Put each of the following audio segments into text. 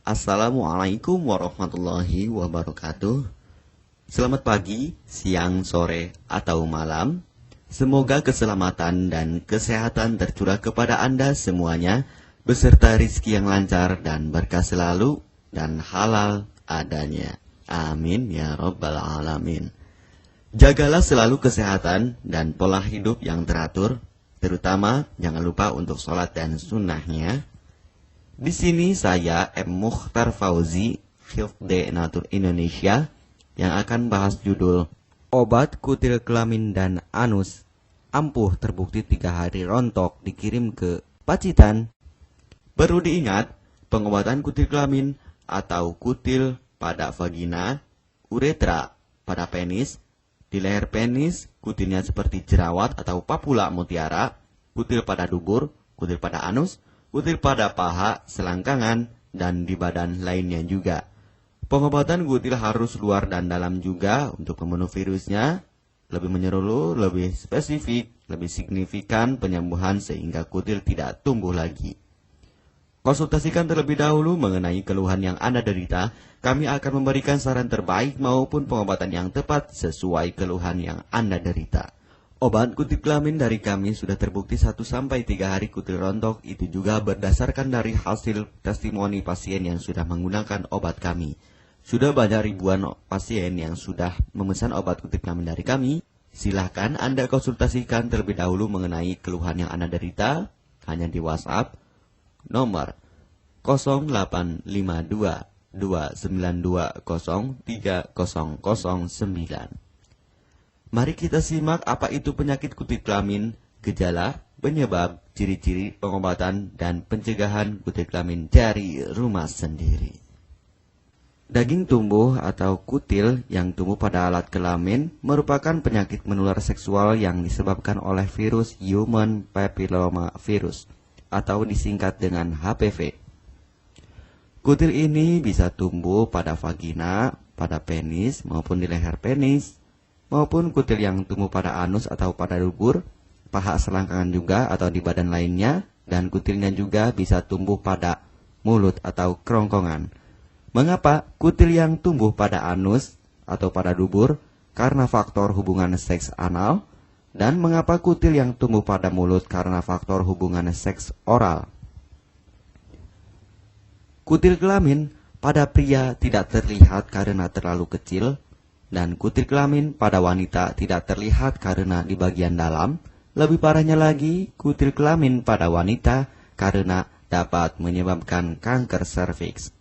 Assalamualaikum warahmatullahi wabarakatuh. Selamat pagi, siang, sore, atau malam. Semoga keselamatan dan kesehatan tercurah kepada Anda semuanya, beserta rizki yang lancar dan berkah selalu dan halal adanya. Amin ya rabbal alamin. Jagalah selalu kesehatan dan pola hidup yang teratur, terutama jangan lupa untuk sholat dan sunnahnya. Di sini saya M. Mukhtar Fauzi, Hifdz Natur Indonesia, yang akan bahas judul Obat Kutil Kelamin dan Anus ampuh terbukti 3 hari rontok dikirim ke Pacitan. Perlu diingat, pengobatan kutil kelamin atau kutil pada vagina, uretra pada penis, di leher penis, kutilnya seperti jerawat atau papula mutiara, kutil pada dubur, kutil pada anus, kutil pada paha, selangkangan, dan di badan lainnya juga. Pengobatan kutil harus luar dan dalam juga untuk membunuh virusnya, lebih menyeluruh, lebih spesifik, lebih signifikan penyembuhan sehingga kutil tidak tumbuh lagi. Konsultasikan terlebih dahulu mengenai keluhan yang Anda derita, kami akan memberikan saran terbaik maupun pengobatan yang tepat sesuai keluhan yang Anda derita. Obat kutil kelamin dari kami sudah terbukti 1-3 hari kutil rontok, itu juga berdasarkan dari hasil testimoni pasien yang sudah menggunakan obat kami. Sudah banyak ribuan pasien yang sudah memesan obat kutil kelamin dari kami. Silahkan Anda konsultasikan terlebih dahulu mengenai keluhan yang Anda derita, hanya di WhatsApp nomor 0852 292 03009. Mari kita simak apa itu penyakit kutil kelamin, gejala, penyebab, ciri-ciri, pengobatan, dan pencegahan kutil kelamin dari rumah sendiri. Daging tumbuh atau kutil yang tumbuh pada alat kelamin merupakan penyakit menular seksual yang disebabkan oleh virus Human Papilloma Virus atau disingkat dengan HPV. Kutil ini bisa tumbuh pada vagina, pada penis, maupun di leher penis, maupun kutil yang tumbuh pada anus atau pada dubur, paha selangkangan juga atau di badan lainnya, dan kutilnya juga bisa tumbuh pada mulut atau kerongkongan. Mengapa kutil yang tumbuh pada anus atau pada dubur? Karena faktor hubungan seks anal. Dan mengapa kutil yang tumbuh pada mulut? Karena faktor hubungan seks oral. Kutil kelamin pada pria tidak terlihat karena terlalu kecil, dan kutil kelamin pada wanita tidak terlihat karena di bagian dalam. Lebih parahnya lagi, kutil kelamin pada wanita karena dapat menyebabkan kanker serviks.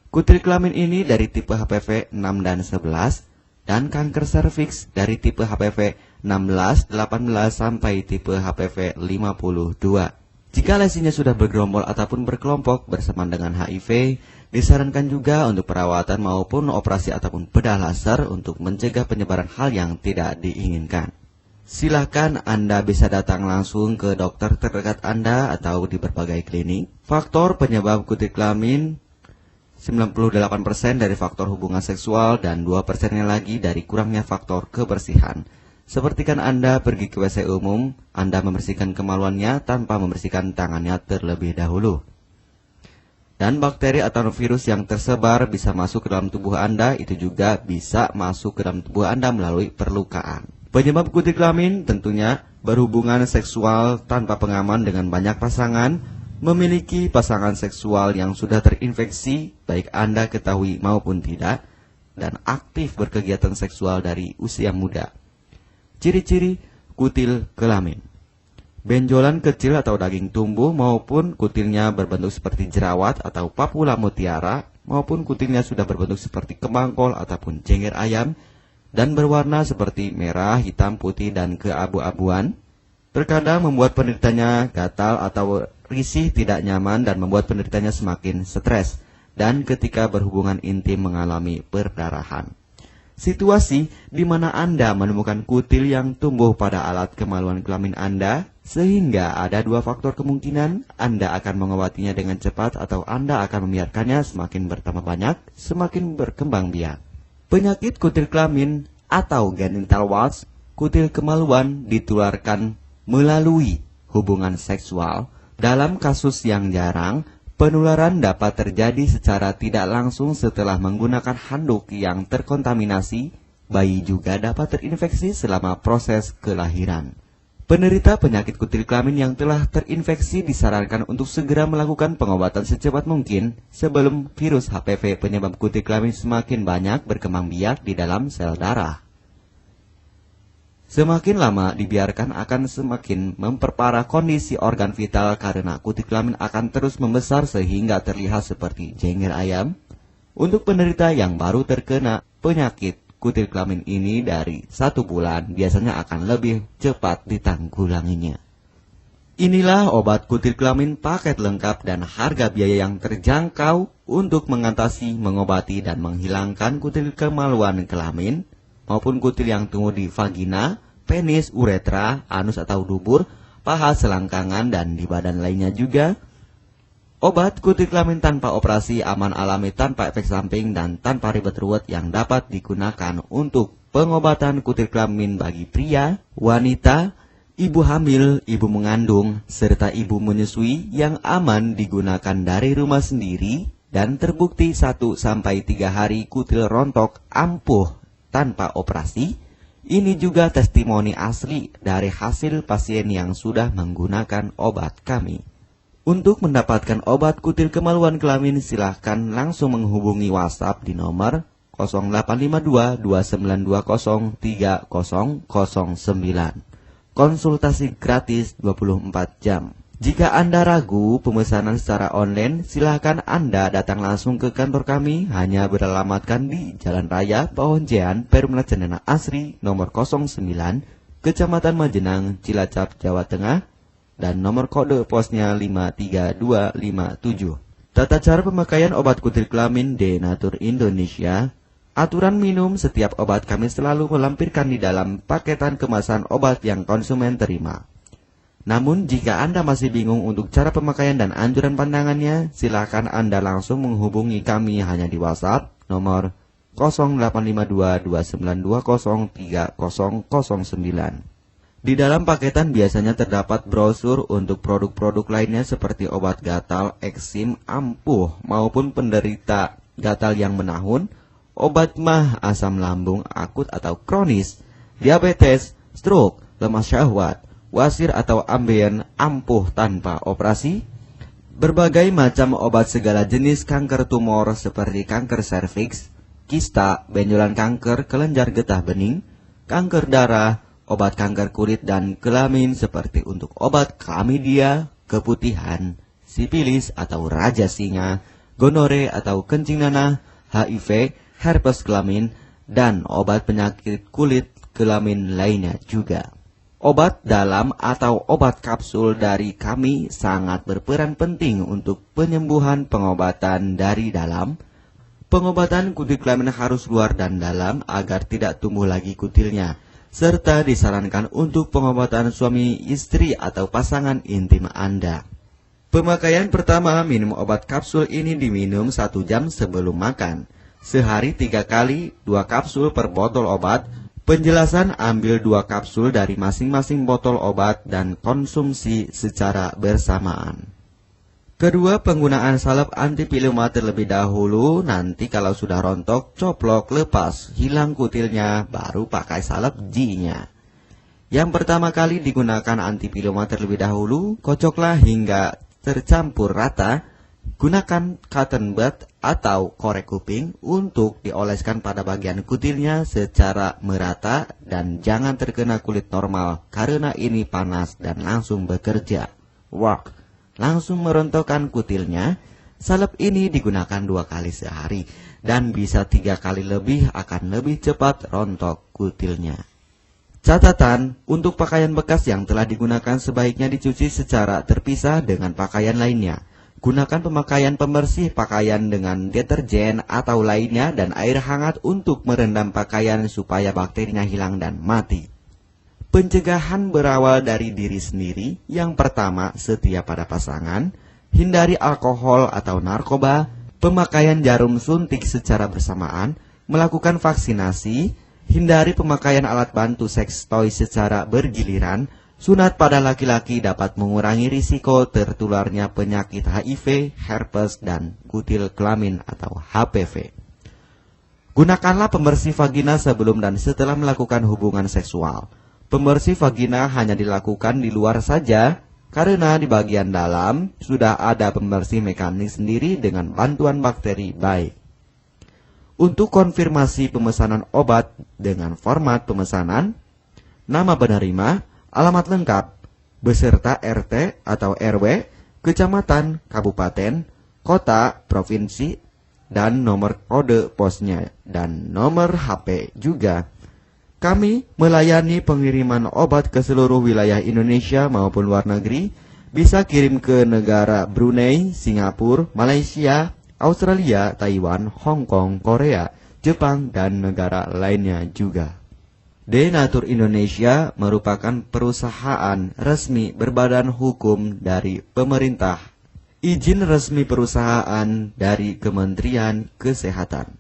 Kutil kelamin ini dari tipe HPV 6 dan 11, dan kanker serviks dari tipe HPV 16, 18 sampai tipe HPV 52. Jika lesinya sudah bergerombol ataupun berkelompok bersamaan dengan HIV, disarankan juga untuk perawatan maupun operasi ataupun bedah laser untuk mencegah penyebaran hal yang tidak diinginkan. Silakan Anda bisa datang langsung ke dokter terdekat Anda atau di berbagai klinik. Faktor penyebab kutil kelamin 98% dari faktor hubungan seksual dan 2%-nya lagi dari kurangnya faktor kebersihan. Sepertikan Anda pergi ke WC umum, Anda membersihkan kemaluannya tanpa membersihkan tangannya terlebih dahulu. Dan bakteri atau virus yang tersebar bisa masuk ke dalam tubuh Anda, itu juga bisa masuk ke dalam tubuh Anda melalui perlukaan. Penyebab kutil kelamin tentunya berhubungan seksual tanpa pengaman dengan banyak pasangan, memiliki pasangan seksual yang sudah terinfeksi, baik Anda ketahui maupun tidak, dan aktif berkegiatan seksual dari usia muda. Ciri-ciri kutil kelamin: benjolan kecil atau daging tumbuh maupun kutilnya berbentuk seperti jerawat atau papula mutiara, maupun kutilnya sudah berbentuk seperti kembang kol ataupun cengger ayam, dan berwarna seperti merah, hitam, putih, dan keabu-abuan. Terkadang membuat penderitanya gatal atau risih, tidak nyaman, dan membuat penderitanya semakin stres, dan ketika berhubungan intim mengalami perdarahan. Situasi di mana Anda menemukan kutil yang tumbuh pada alat kemaluan kelamin Anda, sehingga ada 2 faktor kemungkinan: Anda akan mengobatinya dengan cepat atau Anda akan membiarkannya semakin bertambah banyak, semakin berkembang biak. Penyakit kutil kelamin atau genital warts, kutil kemaluan ditularkan melalui hubungan seksual. Dalam kasus yang jarang, Penularan dapat terjadi secara tidak langsung setelah menggunakan handuk yang terkontaminasi. Bayi juga dapat terinfeksi selama proses kelahiran. Penderita penyakit kutil kelamin yang telah terinfeksi disarankan untuk segera melakukan pengobatan secepat mungkin sebelum virus HPV penyebab kutil kelamin semakin banyak berkembang biak di dalam sel darah. Semakin lama dibiarkan akan semakin memperparah kondisi organ vital karena kutil kelamin akan terus membesar sehingga terlihat seperti jengger ayam. Untuk penderita yang baru terkena penyakit kutil kelamin ini dari 1 bulan biasanya akan lebih cepat ditanggulanginya. Inilah obat kutil kelamin paket lengkap dan harga biaya yang terjangkau untuk mengatasi, mengobati, dan menghilangkan kutil kemaluan kelamin maupun kutil yang tumbuh di vagina, penis, uretra, anus atau dubur, paha, selangkangan, dan di badan lainnya juga. Obat kutil kelamin tanpa operasi, aman alami, tanpa efek samping, dan tanpa ribet ruwet yang dapat digunakan untuk pengobatan kutil kelamin bagi pria, wanita, ibu hamil, ibu mengandung, serta ibu menyusui yang aman digunakan dari rumah sendiri dan terbukti 1-3 hari kutil rontok ampuh tanpa operasi. Ini juga testimoni asli dari hasil pasien yang sudah menggunakan obat kami. Untuk mendapatkan obat kutil kemaluan kelamin, silahkan langsung menghubungi WhatsApp di nomor 0852 2920 3009. Konsultasi gratis 24 jam. Jika Anda ragu pemesanan secara online, silakan Anda datang langsung ke kantor kami, hanya beralamatkan di Jalan Raya Pohonjean, Perumna Cendana Asri, nomor 09, Kecamatan Majenang, Cilacap, Jawa Tengah, dan nomor kode posnya 53257. Tata cara pemakaian obat kutil kelamin Denatur Indonesia. Aturan minum setiap obat kami selalu melampirkan di dalam paketan kemasan obat yang konsumen terima. Namun, jika Anda masih bingung untuk cara pemakaian dan anjuran pandangannya, silakan Anda langsung menghubungi kami hanya di WhatsApp nomor 0852 2920 3009. Di dalam paketan biasanya terdapat brosur untuk produk-produk lainnya seperti obat gatal, eksim, ampuh, maupun penderita gatal yang menahun, obat mah, asam lambung akut atau kronis, diabetes, stroke, lemah syahwat, wasir atau ambien ampuh tanpa operasi, berbagai macam obat segala jenis kanker tumor seperti kanker serviks, kista, benjolan kanker, kelenjar getah bening, kanker darah, obat kanker kulit dan kelamin seperti untuk obat klamidia, keputihan, sipilis atau raja singa, gonore atau kencing nanah, HIV, herpes kelamin, dan obat penyakit kulit kelamin lainnya juga. Obat dalam atau obat kapsul dari kami sangat berperan penting untuk penyembuhan pengobatan dari dalam. Pengobatan kutil kelamin harus luar dan dalam agar tidak tumbuh lagi kutilnya, serta disarankan untuk pengobatan suami istri atau pasangan intim Anda. Pemakaian pertama, minum obat kapsul ini diminum 1 jam sebelum makan. Sehari 3 kali, 2 kapsul per botol obat. Penjelasan, ambil 2 kapsul dari masing-masing botol obat dan konsumsi secara bersamaan. Kedua, penggunaan salep antipiluma terlebih dahulu, nanti kalau sudah rontok, coplok, lepas, hilang kutilnya, baru pakai salep G-nya. Yang pertama kali digunakan antipiluma terlebih dahulu, kocoklah hingga tercampur rata. Gunakan cotton bud atau korek kuping untuk dioleskan pada bagian kutilnya secara merata dan jangan terkena kulit normal karena ini panas dan langsung bekerja. Work, langsung merontokkan kutilnya. Salep ini digunakan 2 kali sehari dan bisa 3 kali lebih akan lebih cepat rontok kutilnya. Catatan, untuk pakaian bekas yang telah digunakan sebaiknya dicuci secara terpisah dengan pakaian lainnya. Gunakan pemakaian pembersih pakaian dengan deterjen atau lainnya dan air hangat untuk merendam pakaian supaya bakterinya hilang dan mati. Pencegahan berawal dari diri sendiri. Yang pertama, setia pada pasangan, hindari alkohol atau narkoba, pemakaian jarum suntik secara bersamaan, melakukan vaksinasi, hindari pemakaian alat bantu seks toy secara bergiliran, Sunat pada laki-laki dapat mengurangi risiko tertularnya penyakit HIV, herpes, dan kutil kelamin atau HPV. Gunakanlah pembersih vagina sebelum dan setelah melakukan hubungan seksual. Pembersih vagina hanya dilakukan di luar saja, karena di bagian dalam sudah ada pembersih mekanik sendiri dengan bantuan bakteri baik. Untuk konfirmasi pemesanan obat dengan format pemesanan, nama penerima, alamat lengkap, beserta RT atau RW, kecamatan, kabupaten, kota, provinsi, dan nomor kode posnya, dan nomor HP juga. Kami melayani pengiriman obat ke seluruh wilayah Indonesia maupun luar negeri, bisa kirim ke negara Brunei, Singapura, Malaysia, Australia, Taiwan, Hong Kong, Korea, Jepang, dan negara lainnya juga. Denatur Indonesia merupakan perusahaan resmi berbadan hukum dari pemerintah. Izin resmi perusahaan dari Kementerian Kesehatan,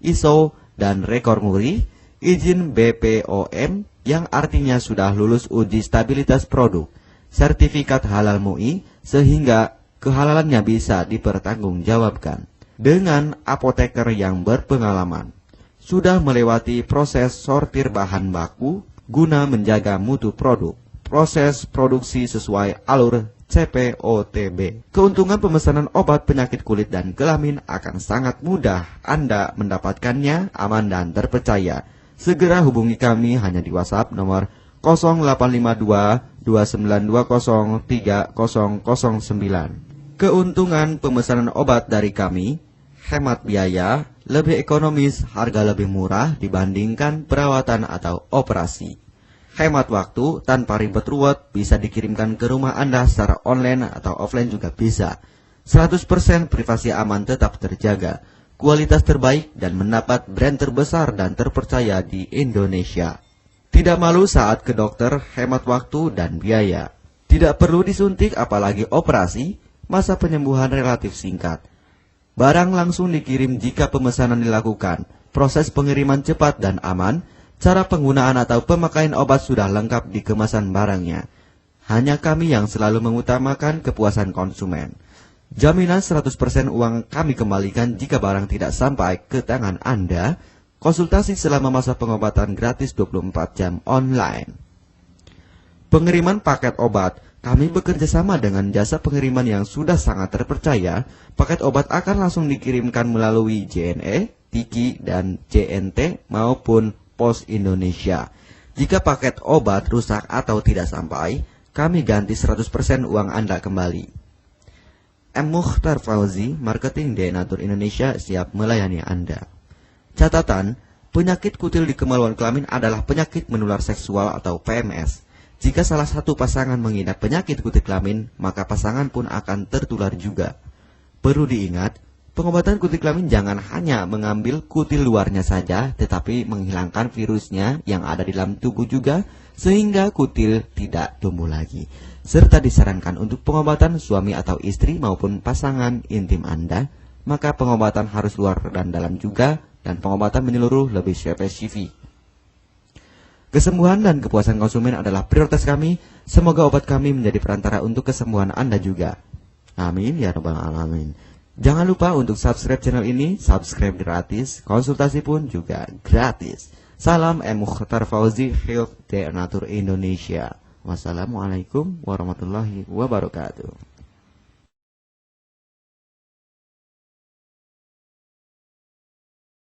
ISO dan rekor muri, izin BPOM yang artinya sudah lulus uji stabilitas produk, sertifikat halal MUI sehingga kehalalannya bisa dipertanggungjawabkan. Dengan apoteker yang berpengalaman, sudah melewati proses sortir bahan baku guna menjaga mutu produk, proses produksi sesuai alur CPOTB. Keuntungan pemesanan obat penyakit kulit dan kelamin akan sangat mudah. Anda mendapatkannya aman dan terpercaya. Segera hubungi kami hanya di WhatsApp nomor 0852 2920 3009. Keuntungan pemesanan obat dari kami, hemat biaya, lebih ekonomis, harga lebih murah dibandingkan perawatan atau operasi. Hemat waktu, tanpa ribet ruwet, bisa dikirimkan ke rumah Anda secara online atau offline juga bisa. 100% privasi aman tetap terjaga, kualitas terbaik dan mendapat brand terbesar dan terpercaya di Indonesia. Tidak malu saat ke dokter, hemat waktu dan biaya. Tidak perlu disuntik apalagi operasi, masa penyembuhan relatif singkat. Barang langsung dikirim jika pemesanan dilakukan, proses pengiriman cepat dan aman, cara penggunaan atau pemakaian obat sudah lengkap di kemasan barangnya. Hanya kami yang selalu mengutamakan kepuasan konsumen. Jaminan 100% uang kami kembalikan jika barang tidak sampai ke tangan Anda. Konsultasi selama masa pengobatan gratis 24 jam online. Pengiriman paket obat. Kami bekerja sama dengan jasa pengiriman yang sudah sangat terpercaya. Paket obat akan langsung dikirimkan melalui JNE, Tiki, dan JNT maupun Pos Indonesia. Jika paket obat rusak atau tidak sampai, kami ganti 100% uang Anda kembali. M. Mukhtar Fauzi, Marketing Denatur Indonesia, siap melayani Anda. Catatan, penyakit kutil di kemaluan kelamin adalah penyakit menular seksual atau PMS. Jika salah satu pasangan mengidap penyakit kutil kelamin, maka pasangan pun akan tertular juga. Perlu diingat, pengobatan kutil kelamin jangan hanya mengambil kutil luarnya saja, tetapi menghilangkan virusnya yang ada di dalam tubuh juga, sehingga kutil tidak tumbuh lagi. Serta disarankan untuk pengobatan suami atau istri maupun pasangan intim Anda, maka pengobatan harus luar dan dalam juga, dan pengobatan menyeluruh lebih spesifik. Kesembuhan dan kepuasan konsumen adalah prioritas kami. Semoga obat kami menjadi perantara untuk kesembuhan Anda juga. Amin ya rabbal alamin. Jangan lupa untuk subscribe channel ini, subscribe gratis, konsultasi pun juga gratis. Salam M. Mukhtar Fauzi, Health Denatur Indonesia. Wassalamualaikum warahmatullahi wabarakatuh.